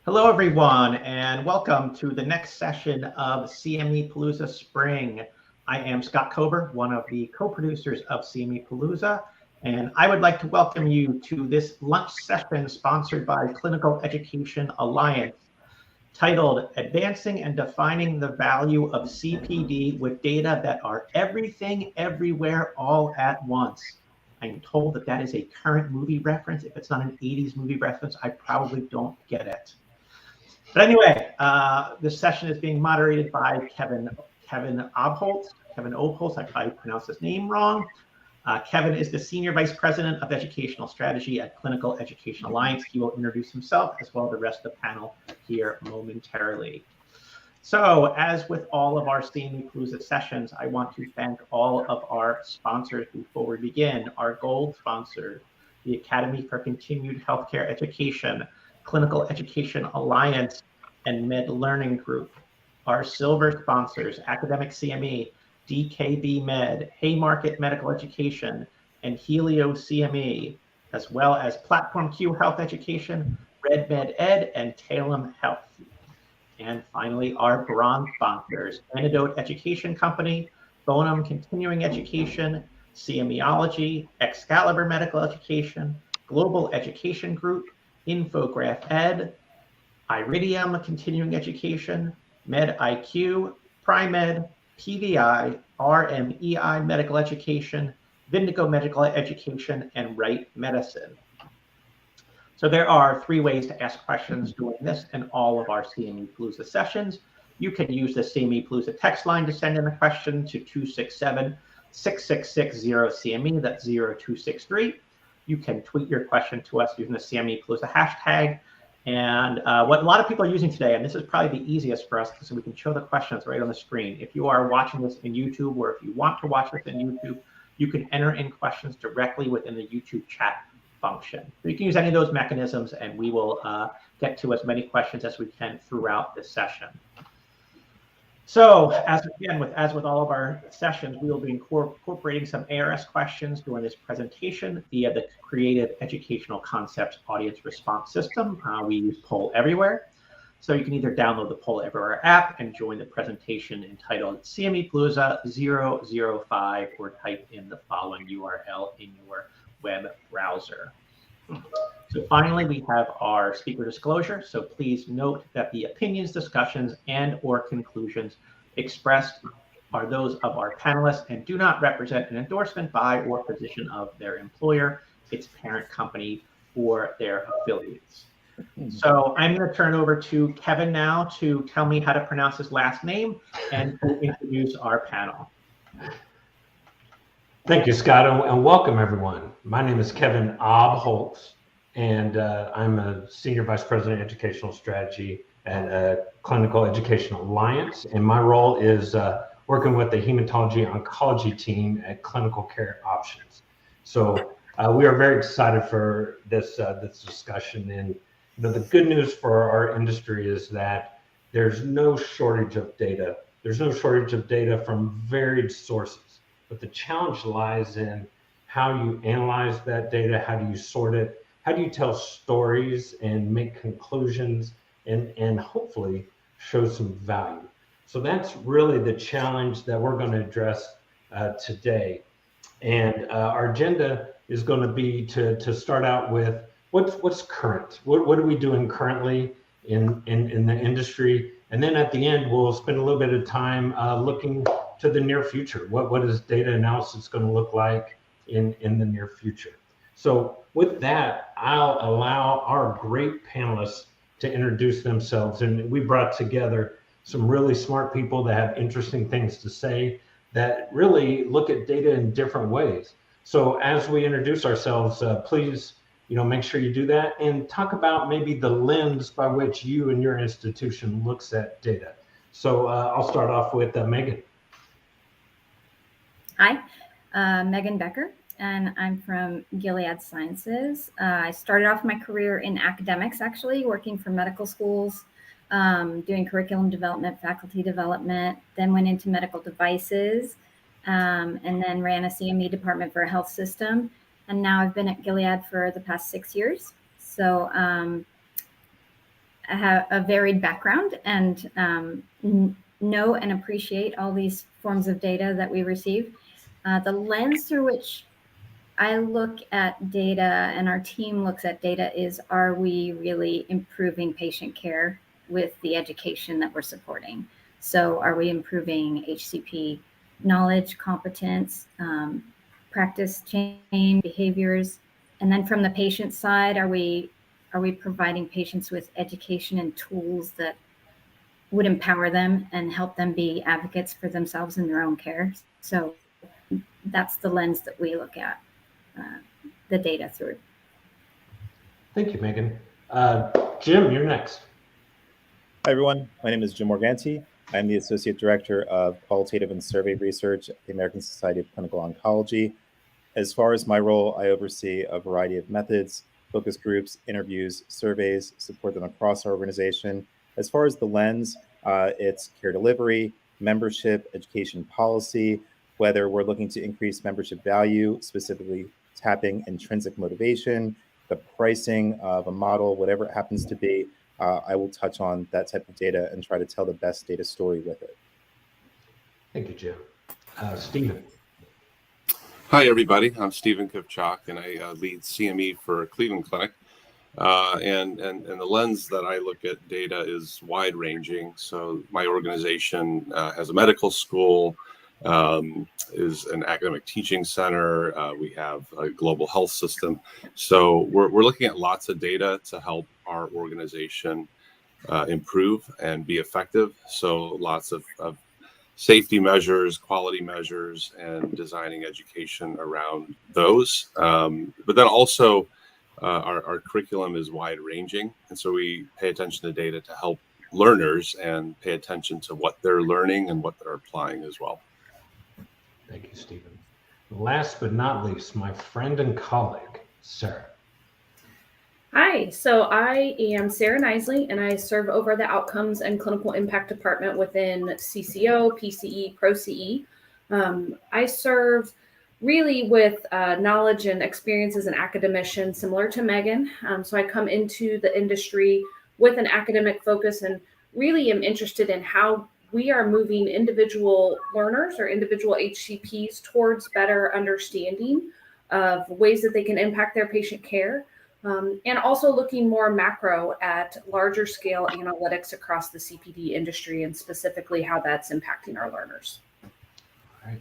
Hello, everyone, and welcome to the next session of CME Palooza Spring. I am Scott Kober, one of the co-producers of CME Palooza, and I would like to welcome you to this lunch session sponsored by Clinical Education Alliance, titled Advancing and Defining the Value of CPD with Data That Are Everything, Everywhere, All at Once. I'm told that that is a current movie reference. If it's not an 80s movie reference, I probably don't get it. But anyway, this session is being moderated by Kevin Obholtz. Kevin Obholtz, I probably pronounced his name wrong. Kevin is the Senior Vice President of Educational Strategy at Clinical Education Alliance. He will introduce himself as well as the rest of the panel here momentarily. So, as with all of our CME Palooza sessions, I want to thank all of our sponsors before we begin. Our gold sponsors, the Academy for Continued Healthcare Education, Clinical Education Alliance, and Med Learning Group. Our silver sponsors, Academic CME, DKB Med, Haymarket Medical Education, and Helio CME, as well as Platform Q Health Education, Red Med Ed, and Talem Health. And finally, our bronze sponsors, Antidote Education Company, Bonum Continuing Education, CMEology, Excalibur Medical Education, Global Education Group, Infograph Ed, Iridium Continuing Education, MedIQ, PriMed, PVI, RMEI Medical Education, Vindigo Medical Education, and Wright Medicine. So there are 3 ways to ask questions during this and all of our CME Palooza sessions. You can use the CME Palooza text line to send in a question to 267-6660-CME, that's 0263. You can tweet your question to us using the CME Palooza hashtag. And what a lot of people are using today, and this is probably the easiest for us because we can show the questions right on the screen. If you are watching this in YouTube, or if you want to watch this in YouTube, you can enter in questions directly within the YouTube chat function. So you can use any of those mechanisms, and we will get to as many questions as we can throughout this session. So as with all of our sessions, we will be incorporating some ARS questions during this presentation via the Creative Educational Concepts Audience Response System. We use Poll Everywhere. So you can either download the Poll Everywhere app and join the presentation entitled CME Palooza 005, or type in the following URL in your web browser. So finally, we have our speaker disclosure. So please note that the opinions, discussions, and or conclusions expressed are those of our panelists and do not represent an endorsement by or position of their employer, its parent company, or their affiliates. So I'm going to turn over to Kevin now to tell me how to pronounce his last name and to introduce our panel. Thank you, Scott, and welcome, everyone. My name is Kevin Obholtz, and I'm a Senior Vice President of Educational Strategy at Clinical Education Alliance, and my role is working with the Hematology Oncology team at Clinical Care Options. So we are very excited for this discussion, and the good news for our industry is that there's no shortage of data. There's no shortage of data from varied sources. But the challenge lies in how you analyze that data, how do you sort it, how do you tell stories and make conclusions and hopefully show some value. So that's really the challenge that we're going to address today. And our agenda is going to be to start out with what's current, what are we doing currently in the industry, and then at the end we'll spend a little bit of time looking to the near future. What is data analysis going to look like in the near future? So with that, I'll allow our great panelists to introduce themselves. And we brought together some really smart people that have interesting things to say that really look at data in different ways. So as we introduce ourselves, please make sure you do that and talk about maybe the lens by which you and your institution looks at data. So I'll start off with Megan. Hi, Megan Becker, and I'm from Gilead Sciences. I started off my career in academics, actually, working for medical schools, doing curriculum development, faculty development, then went into medical devices, and then ran a CME department for a health system. And now I've been at Gilead for the past 6 years. So have a varied background and know and appreciate all these forms of data that we receive. The lens through which I look at data and our team looks at data is, are we really improving patient care with the education that we're supporting? So are we improving HCP knowledge, competence, practice change, behaviors? And then from the patient side, are we providing patients with education and tools that would empower them and help them be advocates for themselves in their own care? So that's the lens that we look at the data through. Thank you, Megan. Jim, you're next. Hi, everyone. My name is Jim Morganti. I'm the Associate Director of Qualitative and Survey Research at the American Society of Clinical Oncology. As far as my role, I oversee a variety of methods, focus groups, interviews, surveys, support them across our organization. As far as the lens, it's care delivery, membership, education policy, whether we're looking to increase membership value, specifically tapping intrinsic motivation, the pricing of a model, whatever it happens to be. I will touch on that type of data and try to tell the best data story with it. Thank you, Jim. Stephen. Hi, everybody. I'm Stephen Kipchak, and I lead CME for Cleveland Clinic. And the lens that I look at data is wide-ranging. So my organization has a medical school, is an academic teaching center. We have a global health system. So we're looking at lots of data to help our organization improve and be effective. So lots of safety measures, quality measures, and designing education around those. But then also our curriculum is wide ranging. And so we pay attention to data to help learners and pay attention to what they're learning and what they're applying as well. Thank you, Stephen. Last but not least, my friend and colleague, Sarah. Hi, so I am Sarah Nisley, and I serve over the Outcomes and Clinical Impact Department within CCO, PCE, ProCE. I serve really with knowledge and experience as an academician, similar to Megan. So I come into the industry with an academic focus and really am interested in how we are moving individual learners or individual HCPs towards better understanding of ways that they can impact their patient care. And also looking more macro at larger scale analytics across the CPD industry and specifically how that's impacting our learners. All right.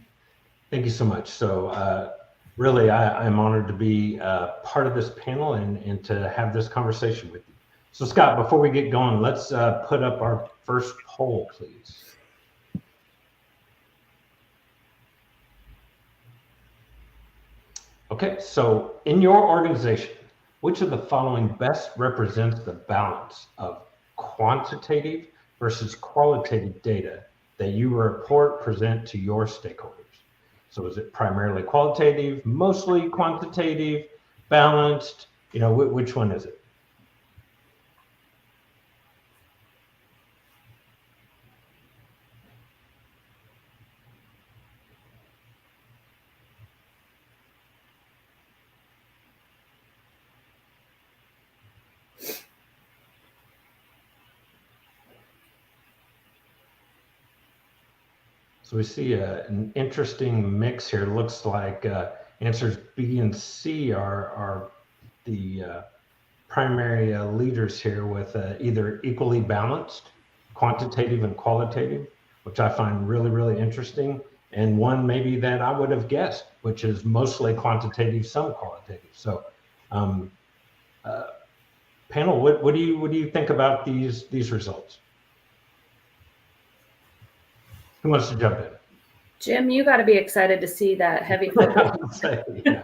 Thank you so much. So really, I'm honored to be part of this panel and to have this conversation with you. So Scott, before we get going, let's put up our first poll, please. Okay, so in your organization, which of the following best represents the balance of quantitative versus qualitative data that you present to your stakeholders? So is it primarily qualitative, mostly quantitative, balanced? You know, which one is it? So we see an interesting mix here. Looks like answers B and C are the primary leaders here, with either equally balanced, quantitative and qualitative, which I find really, really interesting. And one maybe that I would have guessed, which is mostly quantitative, some qualitative. So panel, what do you think about these results? Who wants to jump in? Jim, you got to be excited to see that heavy focus. Yeah.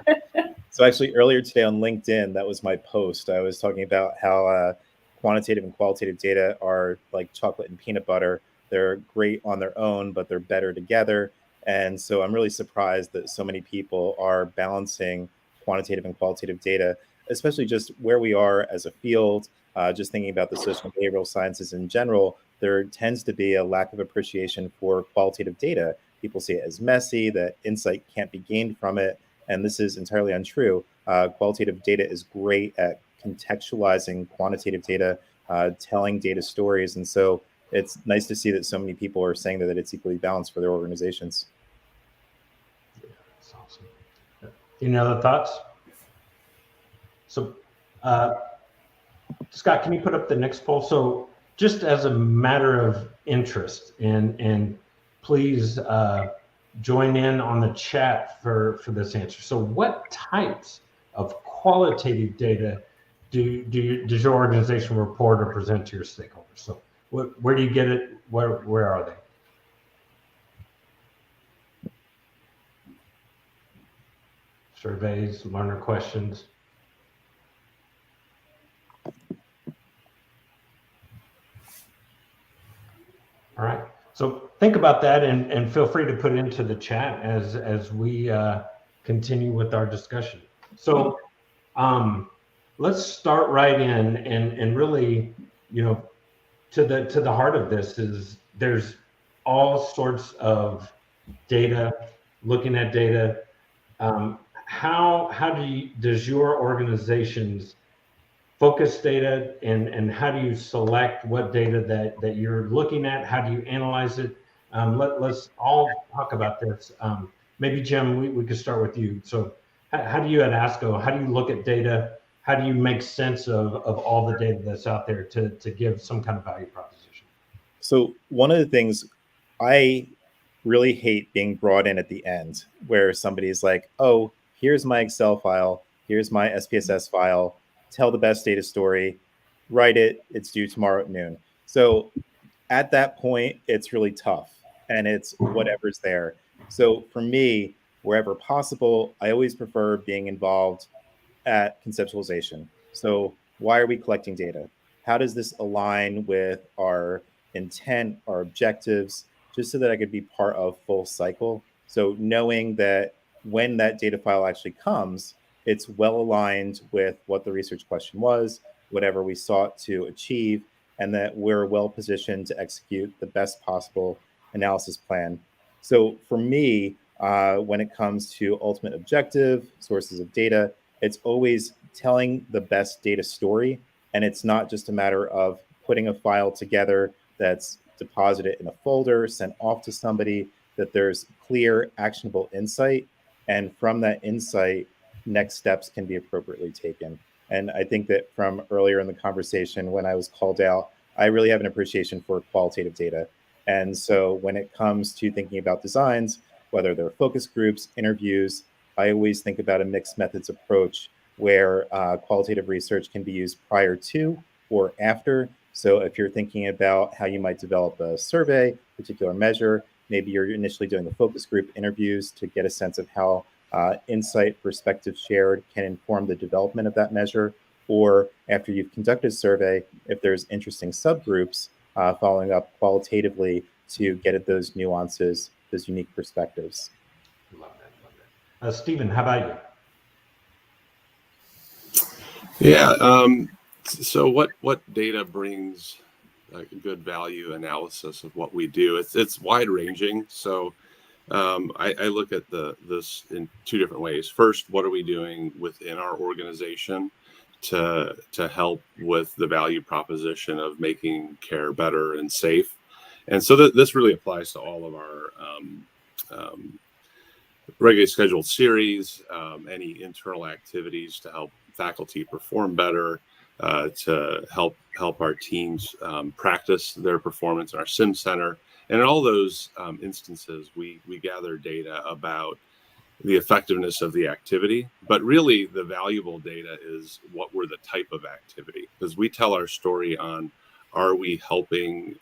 So actually earlier today on LinkedIn, that was my post. I was talking about how quantitative and qualitative data are like chocolate and peanut butter. They're great on their own, but they're better together. And so I'm really surprised that so many people are balancing quantitative and qualitative data, especially just where we are as a field. Just thinking about the social and behavioral sciences in general, there tends to be a lack of appreciation for qualitative data. People see it as messy, that insight can't be gained from it. And this is entirely untrue. Qualitative data is great at contextualizing quantitative data telling data stories. And so it's nice to see that so many people are saying that it's equally balanced for their organizations. Yeah, that's awesome. Any other thoughts? So, Scott, can you put up the next poll? So just as a matter of interest, and please join in on the chat for this answer. So what types of qualitative data does your organization report or present to your stakeholders? So where do you get it? Where are they? Surveys, learner questions. All right. So think about that and feel free to put it into the chat as we continue with our discussion. So let's start right in and really, you know, to the heart of this is there's all sorts of data, looking at data. How does your organization's focus data and how do you select what data that you're looking at? How do you analyze it? Let's all talk about this. Maybe Jim, we could start with you. So how do you at ASCO, how do you look at data? How do you make sense of all the data that's out there to give some kind of value proposition? So one of the things I really hate being brought in at the end where somebody's like, oh, here's my Excel file, here's my SPSS file, tell the best data story, write it, it's due tomorrow at noon. So at that point, it's really tough and it's whatever's there. So for me, wherever possible, I always prefer being involved at conceptualization. So why are we collecting data? How does this align with our intent, our objectives, just so that I could be part of full cycle. So knowing that when that data file actually comes, it's well aligned with what the research question was, whatever we sought to achieve, and that we're well positioned to execute the best possible analysis plan. So for me, when it comes to ultimate objective, sources of data, it's always telling the best data story. And it's not just a matter of putting a file together that's deposited in a folder, sent off to somebody, that there's clear, actionable insight. And from that insight, next steps can be appropriately taken. And I think that from earlier in the conversation, when I was called out, I really have an appreciation for qualitative data. And so when it comes to thinking about designs, whether they're focus groups, interviews, I always think about a mixed methods approach where qualitative research can be used prior to or after. So if you're thinking about how you might develop a survey, particular measure, maybe you're initially doing the focus group interviews to get a sense of how insight, perspective shared can inform the development of that measure. Or after you've conducted a survey, if there's interesting subgroups, following up qualitatively to get at those nuances, those unique perspectives. Love that. Stephen, how about you? Yeah. So what data brings a good value analysis of what we do? It's wide ranging. So I look at this in two different ways. First, what are we doing within our organization to help with the value proposition of making care better and safe? And so this really applies to all of our regularly scheduled series, any internal activities to help faculty perform better, to help our teams practice their performance in our sim center. And in all those instances, we gather data about the effectiveness of the activity, but really the valuable data is what were the type of activity, because we tell our story on, are we helping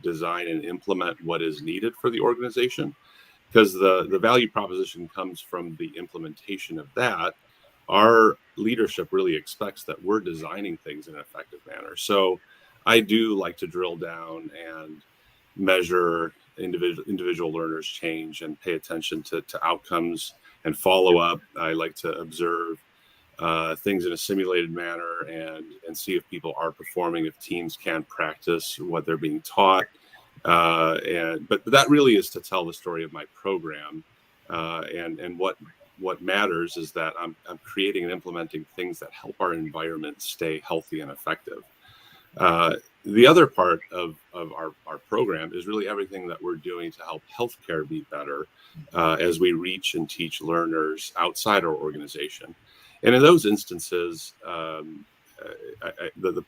design and implement what is needed for the organization? Because the value proposition comes from the implementation of that. Our leadership really expects that we're designing things in an effective manner. So I do like to drill down and measure individual learners change and pay attention to outcomes and follow up. I like to observe things in a simulated manner and see if people are performing, if teams can practice what they're being taught. But that really is to tell the story of my program. And what matters is that I'm creating and implementing things that help our environment stay healthy and effective. The other part of our program is really everything that we're doing to help healthcare be better as we reach and teach learners outside our organization. And in those instances, the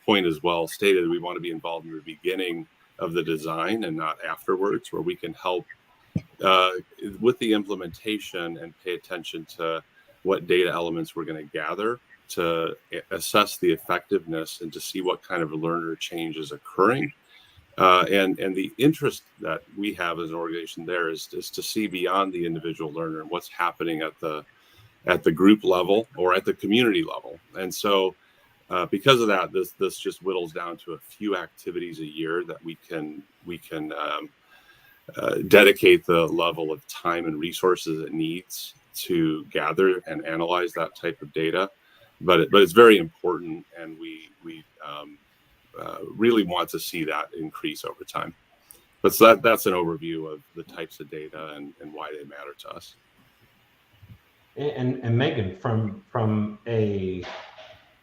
point is well stated. We want to be involved in the beginning of the design and not afterwards, where we can help with the implementation and pay attention to what data elements we're going to gather to assess the effectiveness and to see what kind of learner change is occurring. And the interest that we have as an organization there is to see beyond the individual learner and what's happening at the group level or at the community level. And so because of that, this just whittles down to a few activities a year that we can dedicate the level of time and resources it needs to gather and analyze that type of data. But it's very important, and we really want to see that increase over time. But so that's an overview of the types of data and why they matter to us. And Megan, from a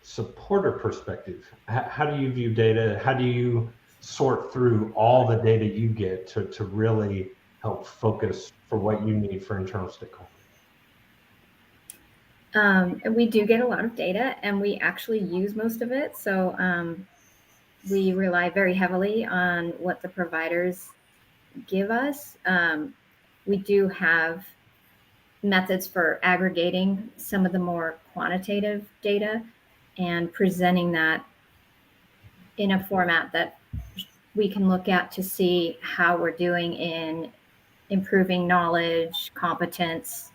supporter perspective, how do you view data? How do you sort through all the data you get to really help focus for what you need for internal stakeholders? We do get a lot of data, and we actually use most of it. So we rely very heavily on what the providers give us. We do have methods for aggregating some of the more quantitative data and presenting that in a format that we can look at to see how we're doing in improving knowledge, competence,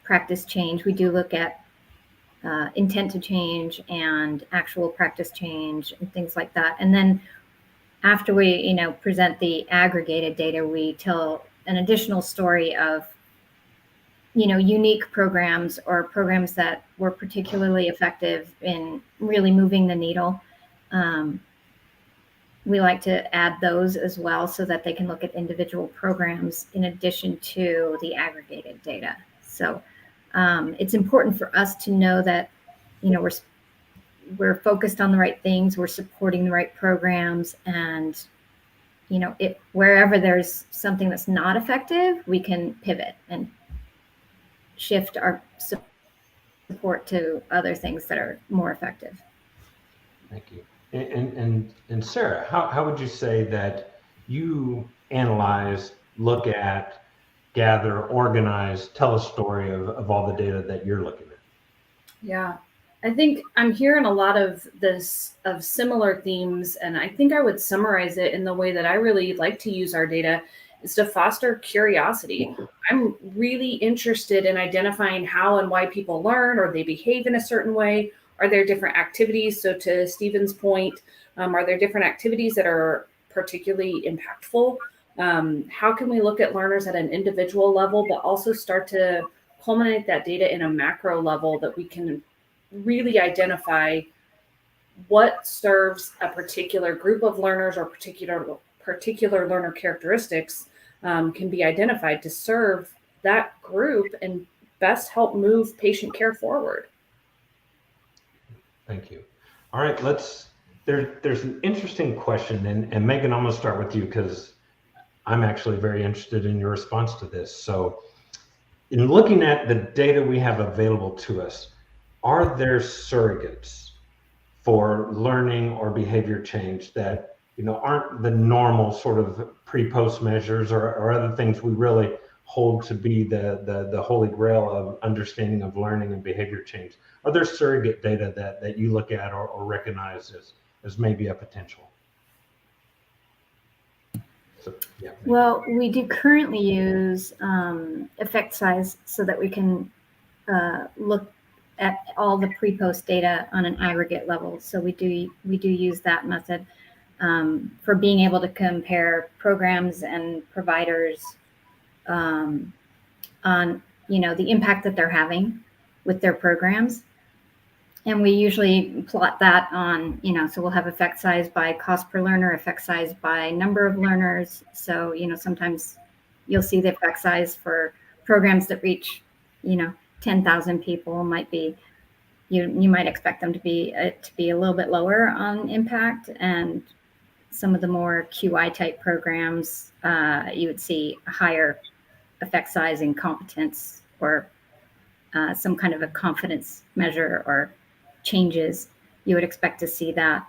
practice change. We do look at intent to change and actual practice change and things like that. And then after we, present the aggregated data, we tell an additional story of, unique programs or programs that were particularly effective in really moving the needle. We like to add those as well so that they can look at individual programs in addition to the aggregated data. So it's important for us to know that, we're focused on the right things, we're supporting the right programs, and, wherever there's something that's not effective, we can pivot and shift our support to other things that are more effective. Thank you. And Sarah, how would you say that you analyze, look at, gather, organize, tell a story of all the data that you're looking at? Yeah, I think I'm hearing a lot of similar themes, and I think I would summarize it in the way that I really like to use our data is to foster curiosity. I'm really interested in identifying how and why people learn or they behave in a certain way. Are there different activities? So to Stephen's point, are there different activities that are particularly impactful? How can we look at learners at an individual level, but also start to culminate that data in a macro level that we can really identify what serves a particular group of learners or particular learner characteristics can be identified to serve that group and best help move patient care forward. Thank you. All right, there's an interesting question, and Megan, I'm gonna start with you because I'm actually very interested in your response to this. So in looking at the data we have available to us, are there surrogates for learning or behavior change that aren't the normal sort of pre-post measures or other things we really hold to be the holy grail of understanding of learning and behavior change? Are there surrogate data that you look at or recognize as maybe a potential? So, yeah. Well, we do currently use effect size so that we can look at all the pre-post data on an aggregate level. So we do use that method for being able to compare programs and providers on the impact that they're having with their programs. And we usually plot that on, so we'll have effect size by cost per learner, effect size by number of learners. So, sometimes you'll see the effect size for programs that reach, 10,000 people might be, you might expect them to be a little bit lower on impact, and some of the more QI type programs, you would see a higher effect size in competence, or some kind of a confidence measure or changes. You would expect to see that.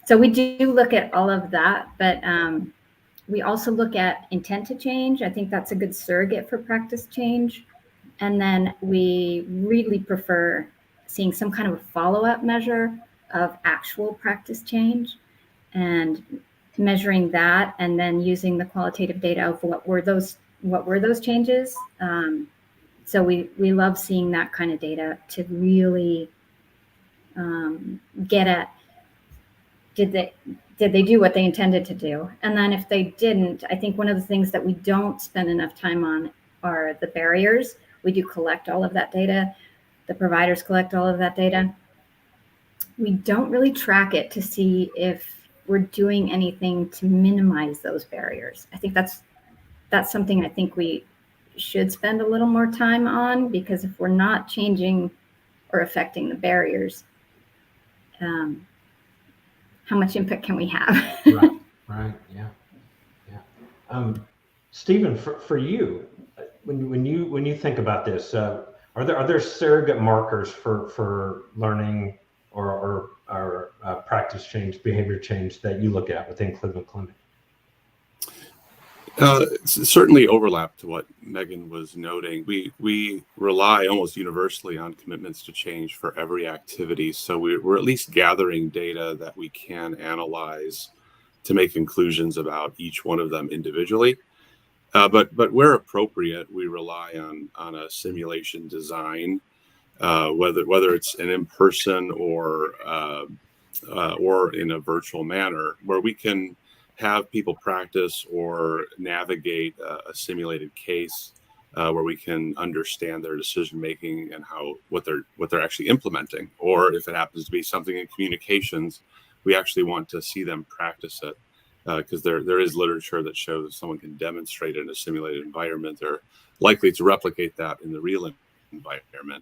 So we do look at all of that, but we also look at intent to change. I think that's a good surrogate for practice change. And then we really prefer seeing some kind of a follow-up measure of actual practice change, and measuring that, and then using the qualitative data of what were those changes. So we love seeing that kind of data to really get at, did they do what they intended to do? And then if they didn't, I think one of the things that we don't spend enough time on are the barriers. We do collect all of that data. The providers collect all of that data. We don't really track it to see if we're doing anything to minimize those barriers. I think that's something I think we should spend a little more time on, because if we're not changing or affecting the barriers, how much input can we have? Right. Yeah. Stephen, for you, when you think about this, are there surrogate markers for learning or practice change, behavior change that you look at within Cleveland Clinic? Certainly overlap to what Megan was noting. We rely almost universally on commitments to change for every activity. So we're at least gathering data that we can analyze to make conclusions about each one of them individually. But where appropriate, we rely on a simulation design, whether it's an in-person or in a virtual manner, where we can have people practice or navigate a simulated case, where we can understand their decision making and what they're actually implementing. Or if it happens to be something in communications, we actually want to see them practice it, because there is literature that shows if someone can demonstrate it in a simulated environment, they're likely to replicate that in the real environment.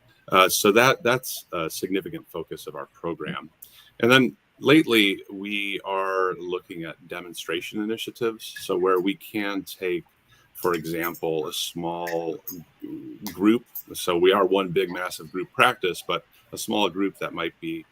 So that's a significant focus of our program. And then lately, we are looking at demonstration initiatives. So where we can take, for example, a small group. So we are one big, massive group practice, but a small group that might be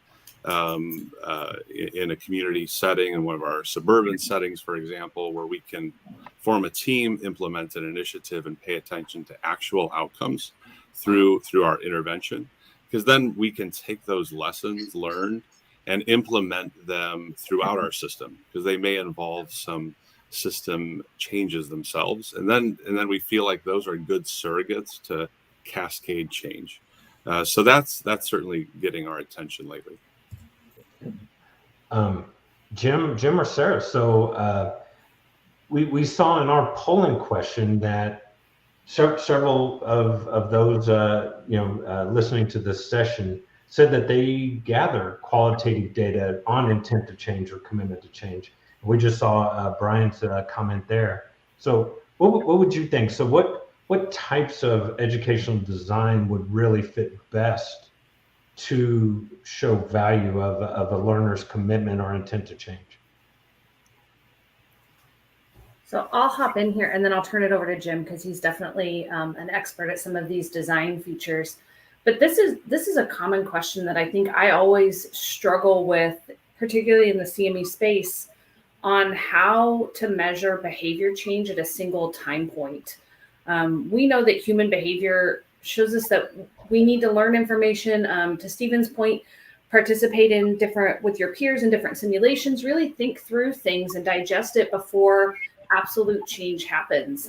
in a community setting, in one of our suburban settings, for example, where we can form a team, implement an initiative, and pay attention to actual outcomes through our intervention. Because then we can take those lessons learned and implement them throughout our system, because they may involve some system changes themselves. And then we feel like those are good surrogates to cascade change. So that's certainly getting our attention lately. Jim or Sarah, so we saw in our polling question that several of those listening to this session said that they gather qualitative data on intent to change or commitment to change. We just saw Brian's comment there. So what would you think? So what types of educational design would really fit best to show value of a learner's commitment or intent to change? So I'll hop in here and then I'll turn it over to Jim, because he's definitely an expert at some of these design features. But this is a common question that I think I always struggle with, particularly in the CME space, on how to measure behavior change at a single time point. We know that human behavior shows us that we need to learn information. To Stephen's point, participate with your peers in different simulations, really think through things and digest it before absolute change happens.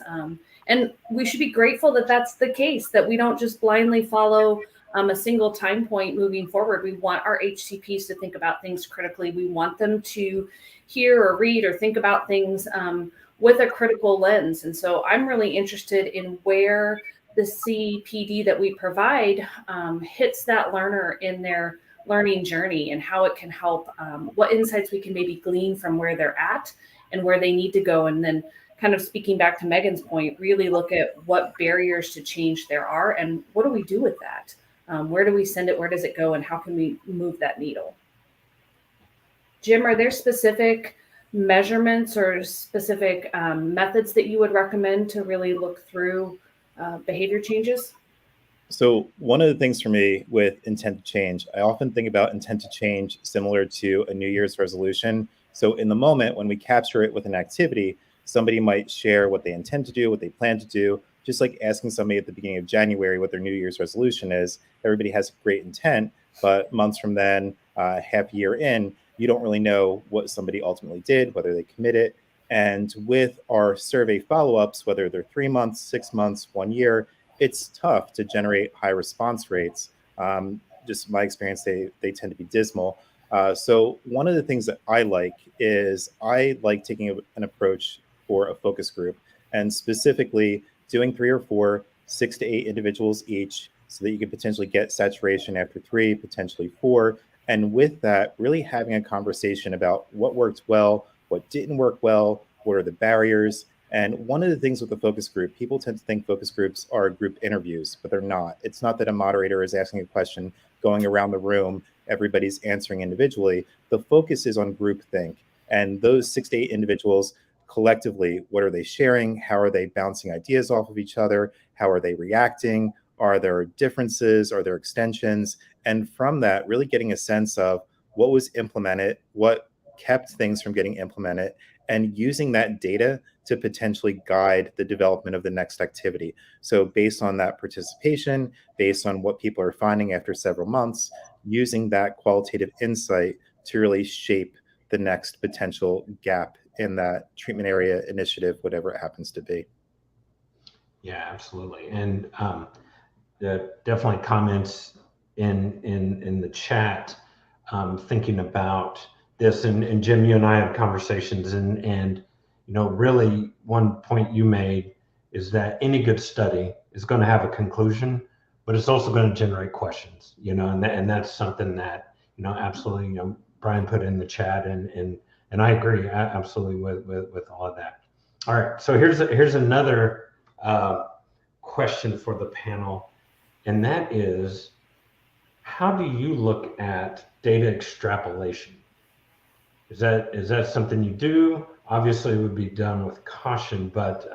And we should be grateful that that's the case, that we don't just blindly follow a single time point moving forward. We want our HCPs to think about things critically. We want them to hear or read or think about things with a critical lens. And so I'm really interested in where the CPD that we provide hits that learner in their learning journey, and how it can help, what insights we can maybe glean from where they're at and where they need to go. And then, kind of speaking back to Megan's point, really look at what barriers to change there are and what do we do with that. Where do we send it? Where does it go? And how can we move that needle? Jim, are there specific measurements or specific methods that you would recommend to really look through behavior changes? So one of the things for me with intent to change, I often think about intent to change similar to a New Year's resolution. So in the moment when we capture it with an activity, somebody might share what they intend to do, what they plan to do, just like asking somebody at the beginning of January what their New Year's resolution is. Everybody has great intent, but months from then, half a year in, you don't really know what somebody ultimately did, whether they committed. And with our survey follow-ups, whether they're 3 months, 6 months, 1 year, it's tough to generate high response rates. Just my experience, they tend to be dismal. So one of the things that I like is I like taking an approach for a focus group and specifically doing 3 or 4, 6 to 8 individuals each so that you could potentially get saturation after 3, potentially 4. And with that, really having a conversation about what worked well, what didn't work well, what are the barriers. And one of the things with the focus group, people tend to think focus groups are group interviews, but they're not. It's not that a moderator is asking a question, going around the room, everybody's answering individually. The focus is on groupthink. And those 6 to 8 individuals collectively, what are they sharing? How are they bouncing ideas off of each other? How are they reacting? Are there differences? Are there extensions? And from that, really getting a sense of what was implemented, what kept things from getting implemented, and using that data to potentially guide the development of the next activity. So based on that participation, based on what people are finding after several months, using that qualitative insight to really shape the next potential gap in that treatment area, initiative, whatever it happens to be. Yeah, absolutely. And definitely comments in the chat, thinking about this. And Jim, you and I have conversations, and really one point you made is that any good study is going to have a conclusion, but it's also going to generate questions, and that's something that, absolutely, Brian put in the chat, and I agree absolutely with all of that. All right, so here's another question for the panel, and that is, how do you look at data extrapolation? Is that something you do? Obviously, it would be done with caution, but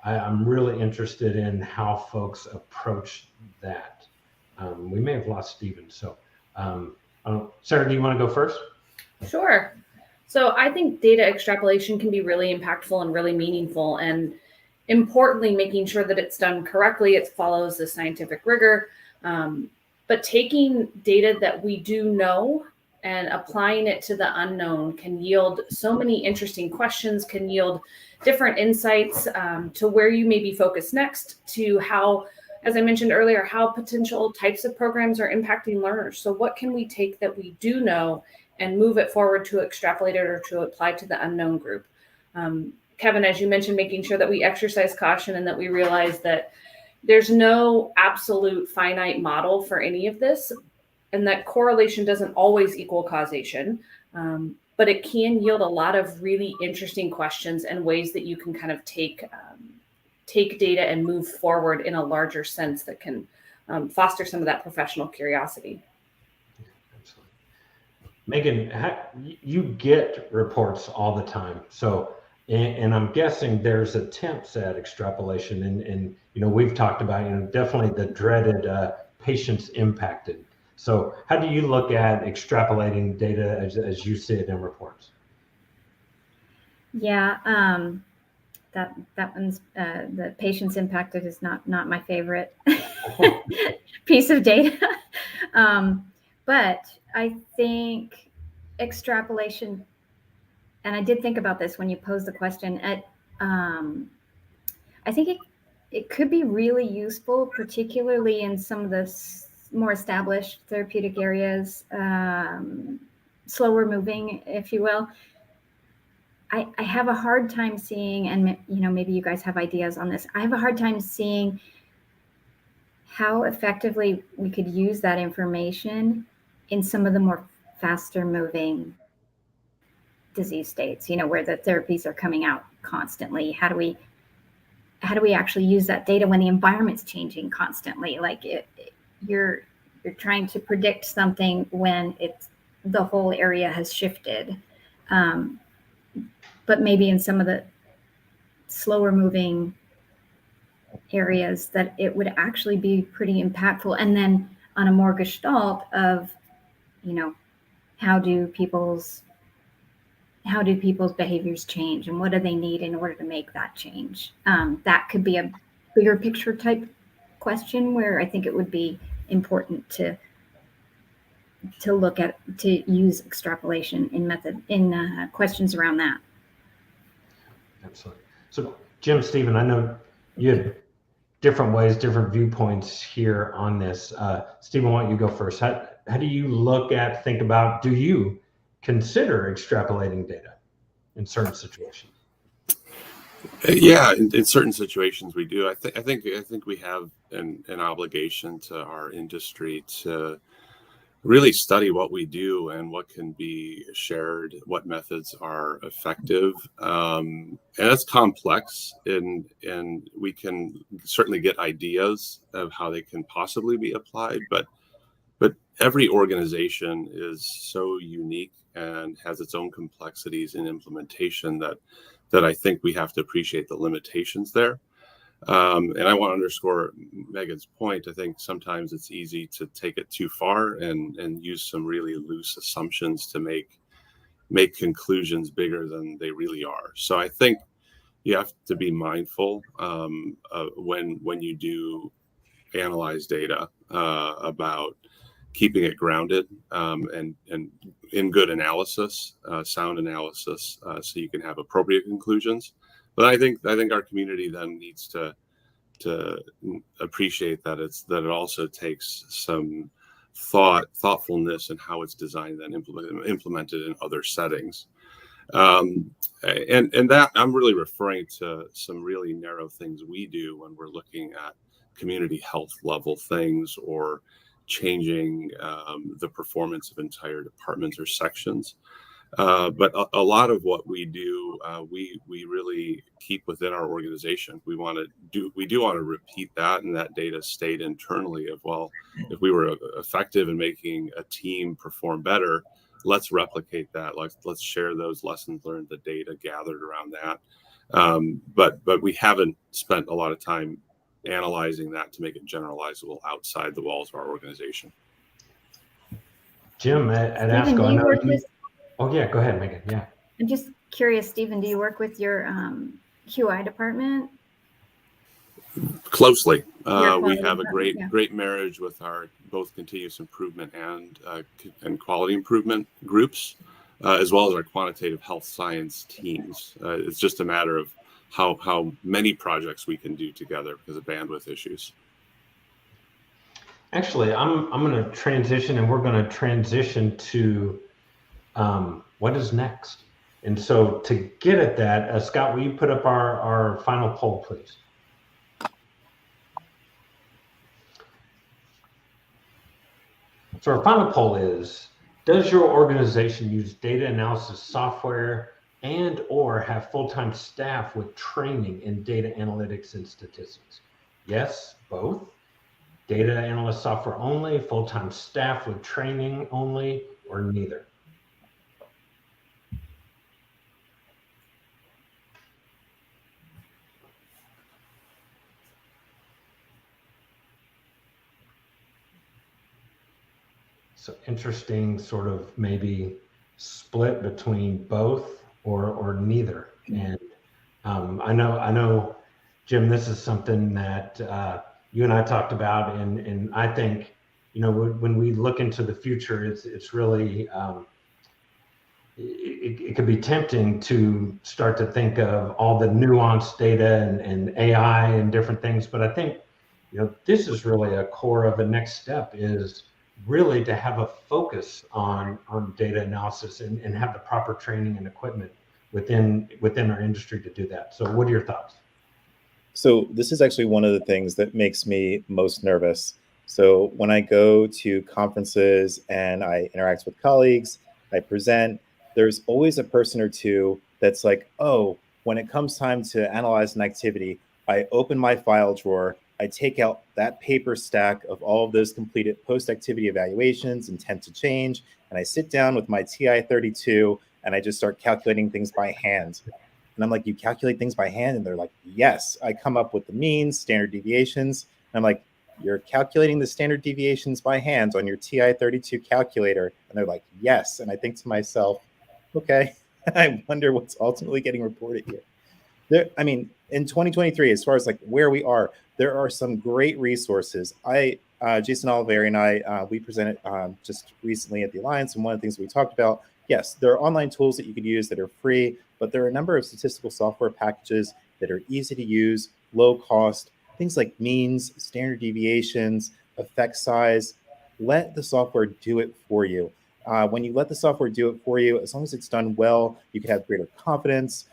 I'm really interested in how folks approach that. We may have lost Stephen, so Sarah, do you want to go first? Sure. So I think data extrapolation can be really impactful and really meaningful, and importantly, making sure that it's done correctly, it follows the scientific rigor. But taking data that we do know and applying it to the unknown can yield so many interesting questions, can yield different insights to where you may be focused next, to how, as I mentioned earlier, how potential types of programs are impacting learners. So what can we take that we do know and move it forward to extrapolate it or to apply to the unknown group? Kevin, as you mentioned, making sure that we exercise caution and that we realize that there's no absolute finite model for any of this, and that correlation doesn't always equal causation, but it can yield a lot of really interesting questions and ways that you can kind of take data and move forward in a larger sense that can foster some of that professional curiosity. Absolutely. Megan, you get reports all the time, so. And I'm guessing there's attempts at extrapolation, and we've talked about definitely the dreaded patients impacted. So how do you look at extrapolating data as you see it in reports? Yeah, that one's the patients impacted is not my favorite piece of data, but I think extrapolation. And I did think about this when you posed the question. I think it could be really useful, particularly in some of the more established therapeutic areas, slower moving, if you will. I have a hard time seeing, and maybe you guys have ideas on this. I have a hard time seeing how effectively we could use that information in some of the more faster moving disease states, where the therapies are coming out constantly. How do we actually use that data when the environment's changing constantly? Like you're trying to predict something when the whole area has shifted. But maybe in some of the slower moving areas that it would actually be pretty impactful. And then on a more gestalt of, how do people's behaviors change and what do they need in order to make that change? That could be a bigger picture type question where I think it would be important to use extrapolation in questions around that. Absolutely. So Jim, Stephen, I know you had different ways, different viewpoints here on this. Stephen, why don't you go first? How do you think about, do you consider extrapolating data in certain situations? Yeah, in certain situations we do. I think we have an obligation to our industry to really study what we do and what can be shared, what methods are effective, and it's complex. And we can certainly get ideas of how they can possibly be applied, but every organization is so unique and has its own complexities in implementation that I think we have to appreciate the limitations there. And I want to underscore Megan's point. I think sometimes it's easy to take it too far and use some really loose assumptions to make conclusions bigger than they really are. So I think you have to be mindful when you do analyze data about keeping it grounded and in good analysis, sound analysis, so you can have appropriate conclusions. But I think our community then needs to appreciate that it also takes some thoughtfulness in how it's designed and implemented in other settings. And that I'm really referring to some really narrow things we do when we're looking at community health level things or changing the performance of entire departments or sections. But a lot of what we do, we really keep within our organization. We do want to repeat that, and that data stayed internally of, well, if we were effective in making a team perform better, let's replicate that. Let's share those lessons learned, the data gathered around that. But we haven't spent a lot of time analyzing that to make it generalizable outside the walls of our organization. Jim, I'd ask. Oh yeah, go ahead, Megan. Yeah. I'm just curious, Stephen, do you work with your QI department? Closely. We have a great marriage with our both continuous improvement and quality improvement groups, as well as our quantitative health science teams. It's just a matter of how many projects we can do together because of bandwidth issues. Actually, I'm going to transition, and we're going to transition to what is next. And so to get at that, Scott, will you put up our final poll, please? So our final poll is, does your organization use data analysis software and or have full-time staff with training in data analytics and statistics? Yes, both. Data analyst software only, full-time staff with training only, or neither? So interesting sort of maybe split between both or neither. And I know, Jim, this is something that you and I talked about, and I think, when we look into the future, it's really, it could be tempting to start to think of all the nuanced data and AI and different things. But I think, this is really a core of the next step is really to have a focus on data analysis and have the proper training and equipment within our industry to do that. So what are your thoughts? So this is actually one of the things that makes me most nervous. So when I go to conferences and I interact with colleagues, I present, there's always a person or two that's like, oh, when it comes time to analyze an activity, I open my file drawer, I take out that paper stack of all of those completed post-activity evaluations, intent to change, and I sit down with my TI-32 and I just start calculating things by hand. And I'm like, you calculate things by hand? And they're like, yes. I come up with the means, standard deviations. And I'm like, you're calculating the standard deviations by hand on your TI-32 calculator? And they're like, yes. And I think to myself, okay, I wonder what's ultimately getting reported here. I mean, in 2023, as far as like where we are, there are some great resources. Jason Oliveri and I, we presented just recently at the Alliance, and one of the things we talked about, yes, there are online tools that you could use that are free, but there are a number of statistical software packages that are easy to use, low cost, things like means, standard deviations, effect size. Let the software do it for you. When you let the software do it for you, as long as it's done well, you can have greater confidence,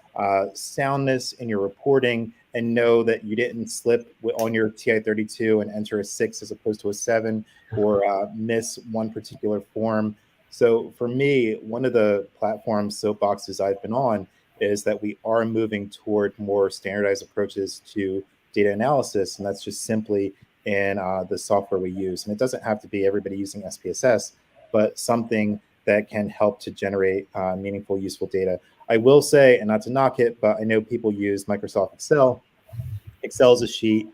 soundness in your reporting, and know that you didn't slip on your TI-32 and enter a 6 as opposed to a 7, or miss one particular form. So for me, one of the platform soapboxes I've been on is that we are moving toward more standardized approaches to data analysis, and that's just simply in the software we use. And it doesn't have to be everybody using SPSS, but something that can help to generate meaningful, useful data. I will say, and not to knock it, but I know people use Microsoft Excel. Excel is a sheet.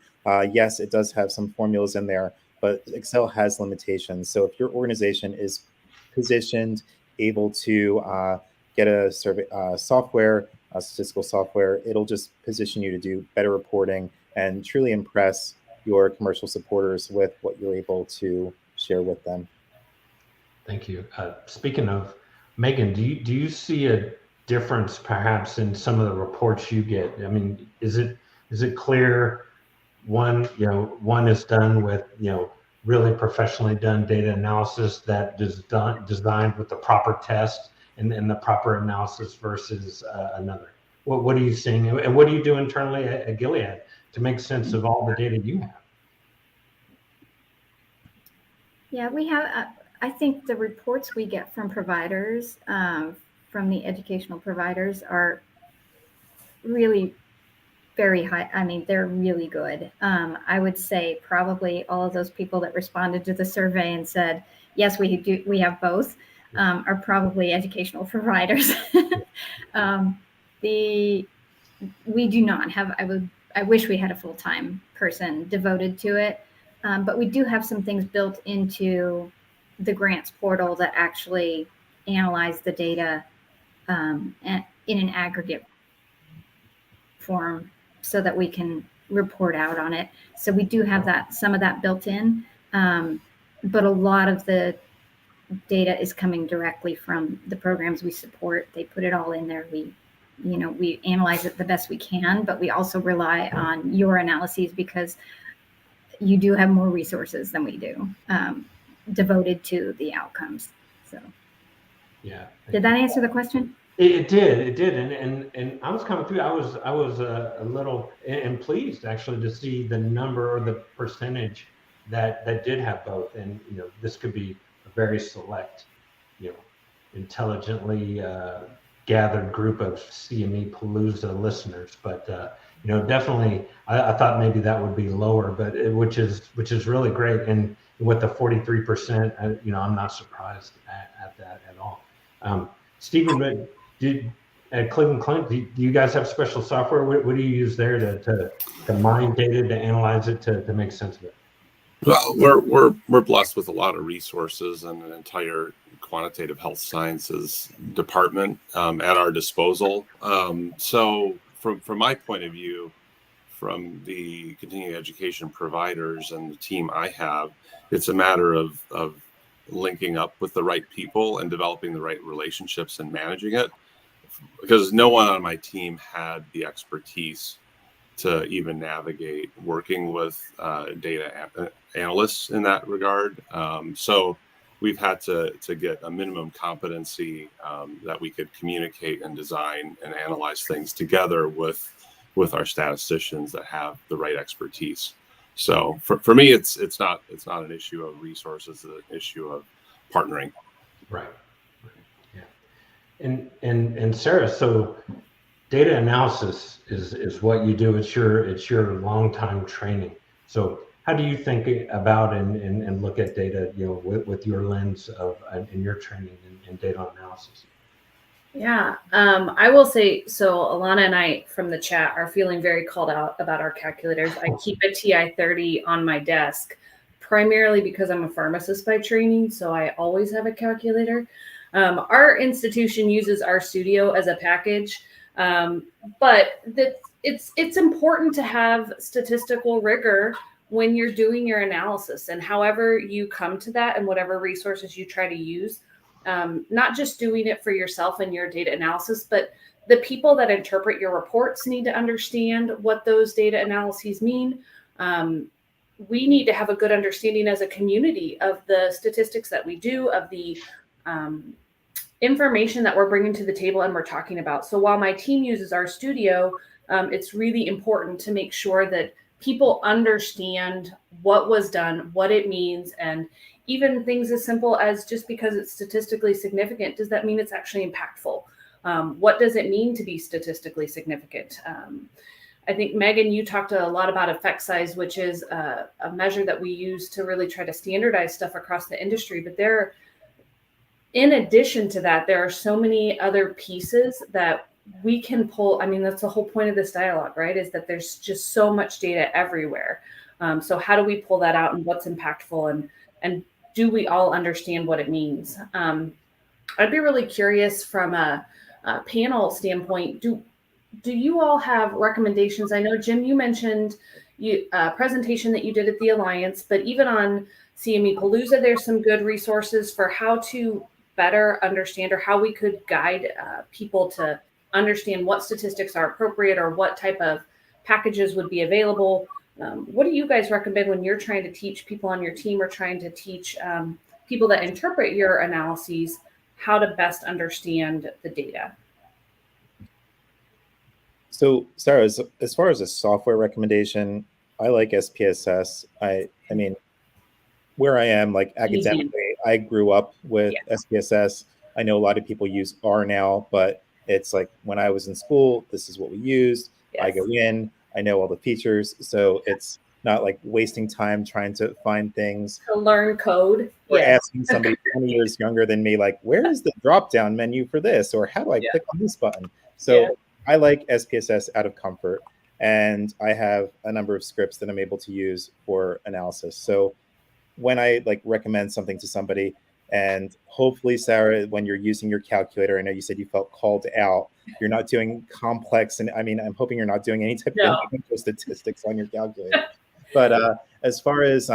Yes, it does have some formulas in there, but Excel has limitations. So if your organization is positioned, able to get a survey software, statistical software, it'll just position you to do better reporting and truly impress your commercial supporters with what you're able to share with them. Thank you. Speaking of, Megan, do you see a difference perhaps in some of the reports you get? I mean, is it clear one is done with, really professionally done data analysis that is designed with the proper test and the proper analysis versus another? What are you seeing, and what do you do internally at Gilead to make sense of all the data you have? Yeah, we have, I think the reports we get from providers, from the educational providers, are really very high. I mean, they're really good. I would say probably all of those people that responded to the survey and said, yes, we have both, are probably educational providers. We do not have, I wish we had a full-time person devoted to it. But we do have some things built into the grants portal that actually analyze the data in an aggregate form so that we can report out on it. So we do have some of that built in, but a lot of the data is coming directly from the programs we support. They put it all in there. We analyze it the best we can, but we also rely on your analyses because you do have more resources than we do devoted to the outcomes. So, yeah. Did that answer the question? It did, and I was coming through. I was a little and pleased actually to see the number or the percentage that did have both. And this could be a very select, intelligently gathered group of CME Palooza listeners, but definitely I thought maybe that would be lower, but which is really great. And with the 43%, I'm not surprised at that at all. Stephen, at Cleveland Clinic, do you guys have special software? What do you use there to mine data, to analyze it, to make sense of it? Well, we're blessed with a lot of resources and an entire quantitative health sciences department at our disposal. So from my point of view, from the continuing education providers and the team I have, it's a matter of linking up with the right people and developing the right relationships and managing it, because no one on my team had the expertise to even navigate working with data analysts in that regard. So we've had to get a minimum competency that we could communicate and design and analyze things together with our statisticians that have the right expertise. So for me, it's not an issue of resources, it's an issue of partnering. Right. Yeah. And Sarah, so data analysis is what you do. It's your long time training. So how do you think about and look at data, with your lens of in your training in data analysis? Yeah, I will say, so Alana and I from the chat are feeling very called out about our calculators. I keep a TI-30 on my desk, primarily because I'm a pharmacist by training, so I always have a calculator. Our institution uses RStudio as a package, but it's important to have statistical rigor when you're doing your analysis, and however you come to that and whatever resources you try to use. Not just doing it for yourself and your data analysis, but the people that interpret your reports need to understand what those data analyses mean. We need to have a good understanding as a community of the statistics that we do, of the information that we're bringing to the table and we're talking about. So while my team uses RStudio, it's really important to make sure that people understand what was done, what it means, and even things as simple as, just because it's statistically significant, does that mean it's actually impactful? What does it mean to be statistically significant? I think, Megan, you talked a lot about effect size, which is a measure that we use to really try to standardize stuff across the industry. But in addition to that, there are so many other pieces that we can pull. I mean, that's the whole point of this dialogue, right? Is that there's just so much data everywhere. So how do we pull that out, and what's impactful, and do we all understand what it means? I'd be really curious from a panel standpoint. Do you all have recommendations? I know, Jim, you mentioned a presentation that you did at the Alliance, but even on CME Palooza, there's some good resources for how to better understand, or how we could guide people to understand what statistics are appropriate, or what type of packages would be available. What do you guys recommend when you're trying to teach people on your team, or trying to teach people that interpret your analyses how to best understand the data? So, Sarah, as far as a software recommendation, I like SPSS. I mean, where I am, like academically, I grew up with SPSS. I know a lot of people use R now, but it's like, when I was in school, this is what we used. Yes. I go in, I know all the features, so it's not like wasting time trying to find things. To learn code. Or asking somebody 20 years younger than me, like, where is the drop-down menu for this? Or how do I click on this button? So I like SPSS out of comfort, and I have a number of scripts that I'm able to use for analysis. So when I recommend something to somebody, and hopefully, Sarah, when you're using your calculator, I know you said you felt called out, you're not doing complex, and I mean, I'm hoping you're not doing any type of statistics on your calculator. But as far as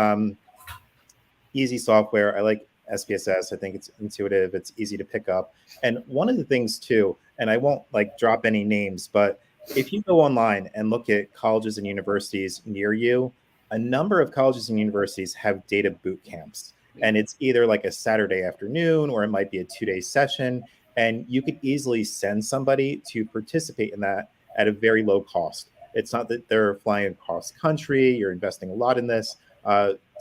easy software, I like SPSS. I think it's intuitive, it's easy to pick up. And one of the things too, and I won't drop any names, but if you go online and look at colleges and universities near you, a number of colleges and universities have data boot camps. And it's either like a Saturday afternoon, or it might be a 2-day session. And you could easily send somebody to participate in that at a very low cost. It's not that they're flying across country, you're investing a lot in this.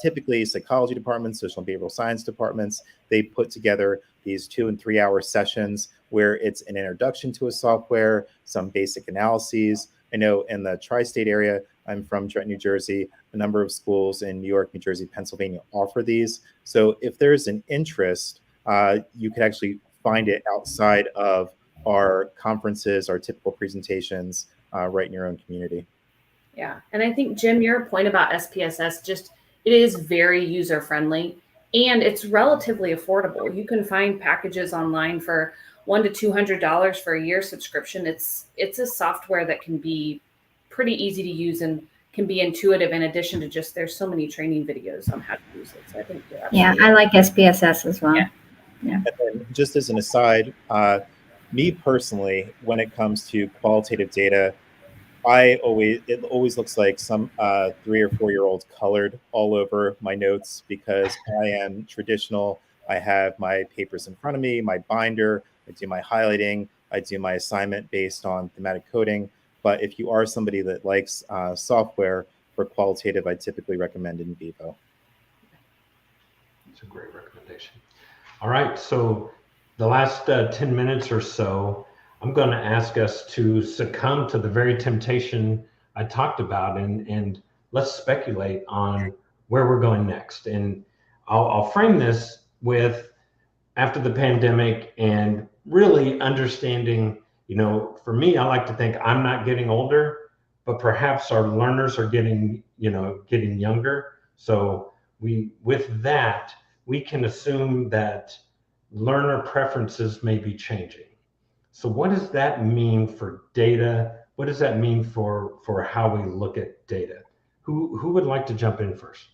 Typically, psychology departments, social and behavioral science departments, they put together these 2 and 3 hour sessions where it's an introduction to a software, some basic analyses. I know in the tri-state area, I'm from Trenton, New Jersey, a number of schools in New York, New Jersey, Pennsylvania offer these. So if there's an interest, you can actually find it outside of our conferences, our typical presentations, right in your own community. Yeah, and I think, Jim, your point about SPSS, it is very user-friendly, and it's relatively affordable. You can find packages online for $100 to $200 for a year subscription. It's a software that can be pretty easy to use and can be intuitive, in addition to just, there's so many training videos on how to use it. So I think I like SPSS as well. Yeah. And then, just as an aside, me personally, when it comes to qualitative data, it always looks like some 3 or 4 year old colored all over my notes, because I am traditional. I have my papers in front of me, my binder, I do my highlighting, I do my assignment based on thematic coding. But if you are somebody that likes software for qualitative, I typically recommend In Vivo. That's a great recommendation. All right, so the last 10 minutes or so, I'm going to ask us to succumb to the very temptation I talked about and let's speculate on where we're going next. And I'll frame this with after the pandemic and really understanding, for me, I like to think I'm not getting older, but perhaps our learners are getting younger. So with that, we can assume that learner preferences may be changing. So what does that mean for data? What does that mean for how we look at data? Who would like to jump in first?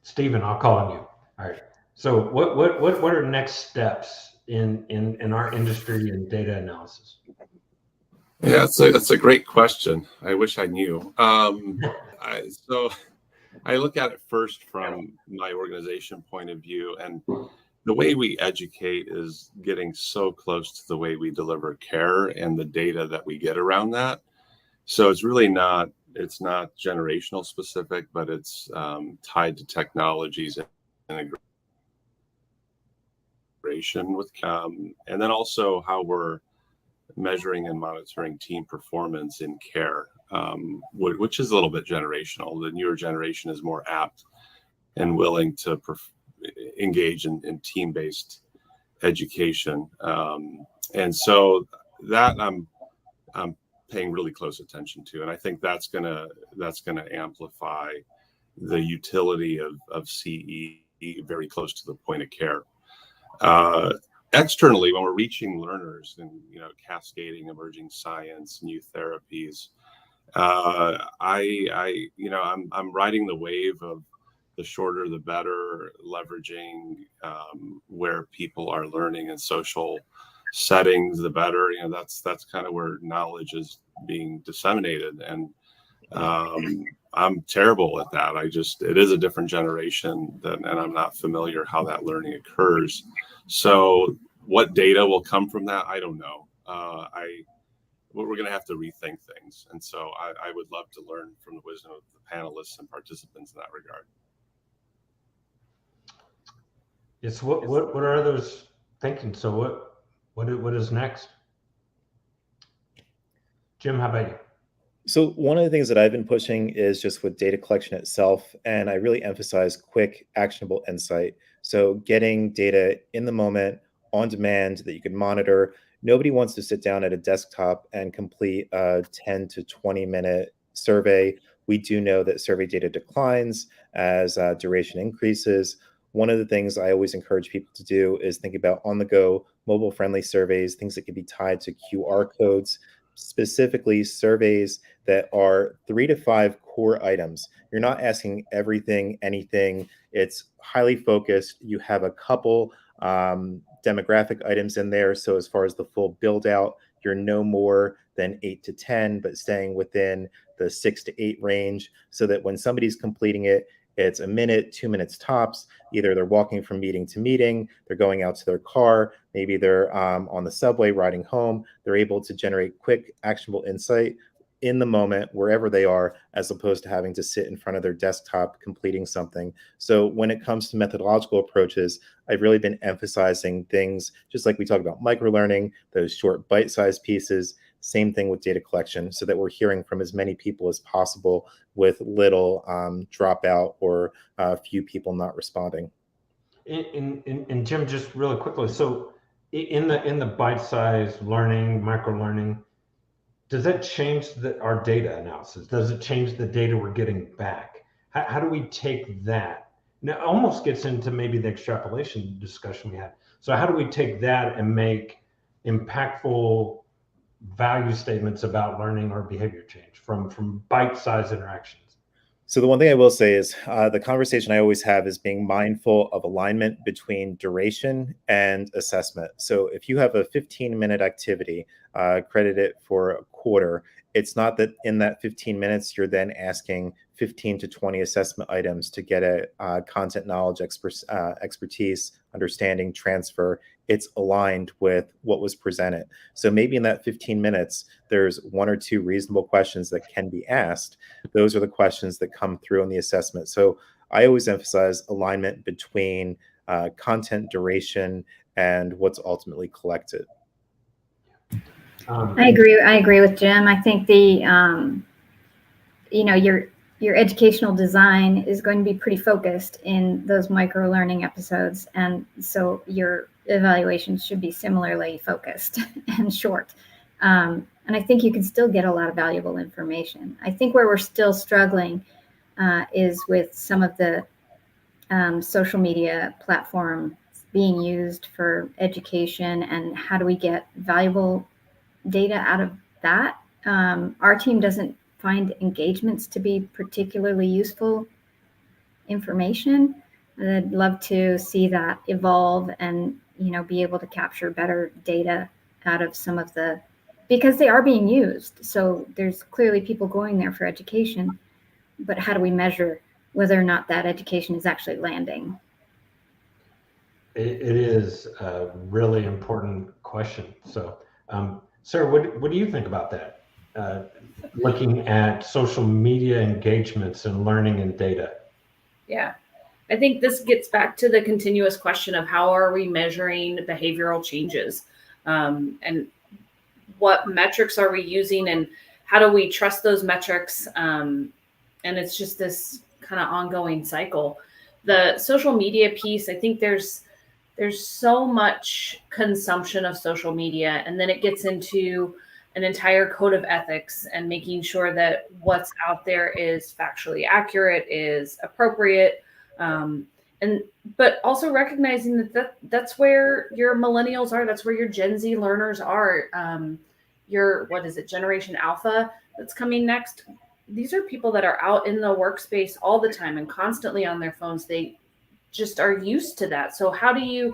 Stephen, I'll call on you. All right. So what are next steps in our industry in data analysis? Yeah, that's a great question. I wish I knew. So I look at it first from my organization point of view, and the way we educate is getting so close to the way we deliver care and the data that we get around that. So it's really not generational specific, but it's tied to technologies and integration with, and then also how we're measuring and monitoring team performance in care, which is a little bit generational. The newer generation is more apt and willing to engage in team-based education, and so that I'm paying really close attention to, and I think that's gonna amplify the utility of CE very close to the point of care. Externally, when we're reaching learners and cascading emerging science, new therapies, I'm riding the wave of the shorter the better, leveraging where people are learning in social settings, the better. That's kind of where knowledge is being disseminated, and I'm terrible at that. It is a different generation, and I'm not familiar how that learning occurs. So what data will come from that, I don't know. We're going to have to rethink things, and so I would love to learn from the wisdom of the panelists and participants in that regard. Yes. What are others thinking? So what is next? Jim, how about you? So one of the things that I've been pushing is just with data collection itself, and I really emphasize quick, actionable insight. So getting data in the moment, on demand, that you can monitor. Nobody wants to sit down at a desktop and complete a 10 to 20 minute survey. We do know that survey data declines as duration increases. One of the things I always encourage people to do is think about on-the-go, mobile-friendly surveys, things that can be tied to QR codes, specifically surveys that are 3 to 5 core items. You're not asking everything, anything. It's highly focused. You have a couple demographic items in there. So as far as the full build out, you're no more than 8 to 10, but staying within the 6 to 8 range, so that when somebody's completing it, it's a minute, 2 minutes tops. Either they're walking from meeting to meeting, they're going out to their car, maybe they're on the subway riding home. They're able to generate quick, actionable insight in the moment, wherever they are, as opposed to having to sit in front of their desktop completing something. So when it comes to methodological approaches, I've really been emphasizing things, just like we talked about microlearning, those short bite-sized pieces. Same thing with data collection, so that we're hearing from as many people as possible with little dropout or few people not responding. And Jim, just really quickly, so in the bite-sized learning, micro-learning, does that change our data analysis? Does it change the data we're getting back? How do we take that? Now, it almost gets into maybe the extrapolation discussion we had. So how do we take that and make impactful value statements about learning or behavior change from bite-sized interactions? So the one thing I will say is the conversation I always have is being mindful of alignment between duration and assessment. So if you have a 15-minute activity, credit it for a quarter, it's not that in that 15 minutes, you're then asking 15 to 20 assessment items to get a content knowledge, expertise, understanding, transfer. It's aligned with what was presented. So maybe in that 15 minutes, there's 1 or 2 reasonable questions that can be asked. Those are the questions that come through in the assessment. So I always emphasize alignment between content duration and what's ultimately collected. I agree with Jim. I think your educational design is going to be pretty focused in those micro learning episodes, and so your evaluations should be similarly focused and short. And I think you can still get a lot of valuable information. I think where we're still struggling is with some of the social media platforms being used for education, and how do we get valuable data out of that. Our team doesn't find engagements to be particularly useful information. I'd love to see that evolve and be able to capture better data out of some of the, because they are being used. So there's clearly people going there for education, but how do we measure whether or not that education is actually landing? It is a really important question. So, sir, what do you think about that? Looking at social media engagements and learning and data. Yeah, I think this gets back to the continuous question of how are we measuring behavioral changes, and what metrics are we using, and how do we trust those metrics? And it's just this kind of ongoing cycle. The social media piece, I think there's so much consumption of social media, and then it gets into an entire code of ethics and making sure that what's out there is factually accurate, is appropriate, but also recognizing that's where your millennials are, that's where your Gen Z learners are, your Generation Alpha that's coming next. These are people that are out in the workspace all the time and constantly on their phones. They just are used to that. So how do you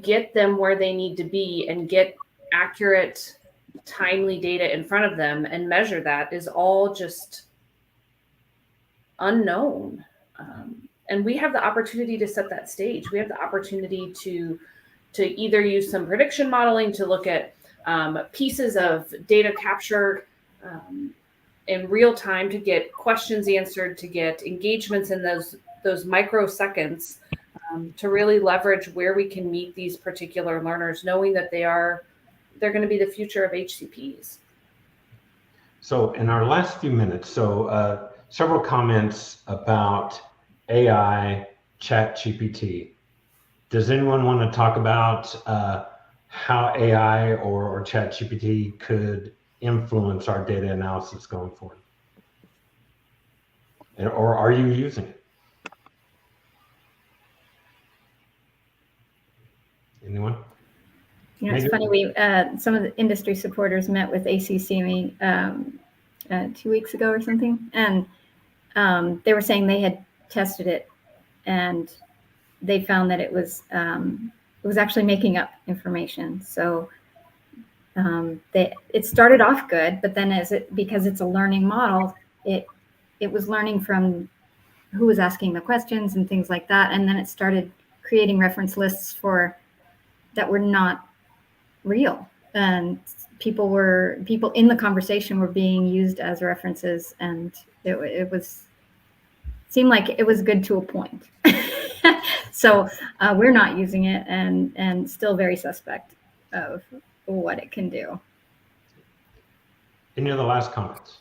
get them where they need to be and get accurate, timely data in front of them and measure that is all just unknown. And we have the opportunity to set that stage. We have the opportunity to either use some prediction modeling to look at pieces of data captured in real time, to get questions answered, to get engagements in those microseconds, to really leverage where we can meet these particular learners, knowing that they're going to be the future of HCPs. So in our last few minutes, several comments about AI, ChatGPT. Does anyone want to talk about how AI or ChatGPT could influence our data analysis going forward? Or are you using it? Anyone? It's funny. We some of the industry supporters met with ACCME 2 weeks ago or something, and they were saying they had tested it, and they found that it was actually making up information. So it started off good, but then because it's a learning model, it was learning from who was asking the questions and things like that, and then it started creating reference lists that were not real, and people in the conversation were being used as references, and it seemed like it was good to a point. So we're not using it, and still very suspect of what it can do. Any other last comments?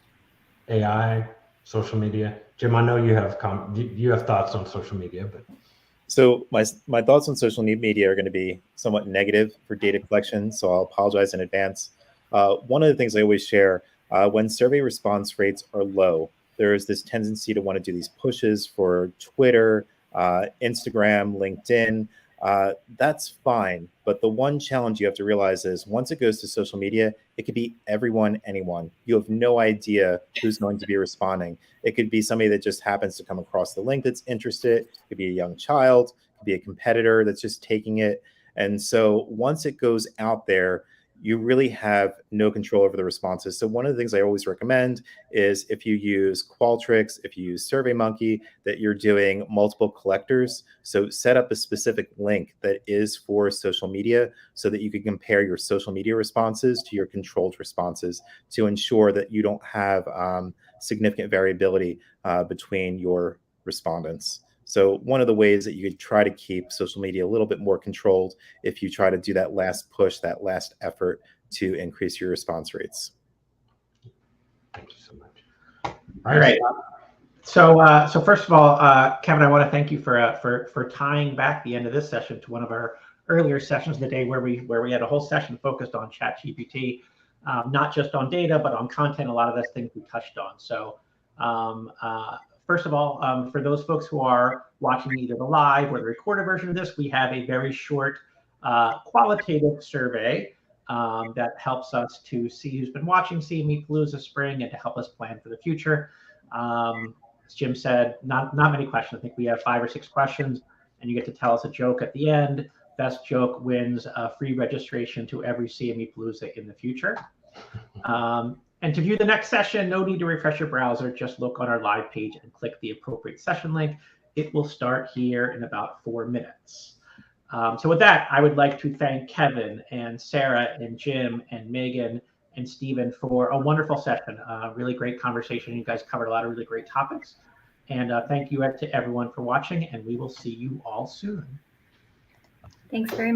AI, social media. Jim, I know you have thoughts on social media, but so my thoughts on social media are going to be somewhat negative for data collection, so I'll apologize in advance. One of the things I always share, when survey response rates are low, there is this tendency to want to do these pushes for Twitter, Instagram, LinkedIn. That's fine. But the one challenge you have to realize is once it goes to social media, it could be everyone, anyone. You have no idea who's going to be responding. It could be somebody that just happens to come across the link that's interested. It could be a young child, it could be a competitor that's just taking it. And so once it goes out there, you really have no control over the responses. So one of the things I always recommend is if you use Qualtrics, if you use SurveyMonkey, that you're doing multiple collectors. So set up a specific link that is for social media so that you can compare your social media responses to your controlled responses to ensure that you don't have significant variability between your respondents. So one of the ways that you could try to keep social media a little bit more controlled if you try to do that last push, that last effort to increase your response rates. Thank you so much. All right. So first of all, Kevin, I want to thank you for tying back the end of this session to one of our earlier sessions of the day where we had a whole session focused on ChatGPT, not just on data, but on content. A lot of those things we touched on. So first of all, for those folks who are watching either the live or the recorded version of this, we have a very short qualitative survey that helps us to see who's been watching CME Palooza Spring and to help us plan for the future. As Jim said, not many questions. I think we have 5 or 6 questions, and you get to tell us a joke at the end. Best joke wins free registration to every CME Palooza in the future. And to view the next session, no need to refresh your browser. Just look on our live page and click the appropriate session link. It will start here in about 4 minutes. So with that, I would like to thank Kevin and Sarah and Jim and Megan and Stephen for a wonderful session. Really great conversation. You guys covered a lot of really great topics. And thank you to everyone for watching, and we will see you all soon. Thanks very much.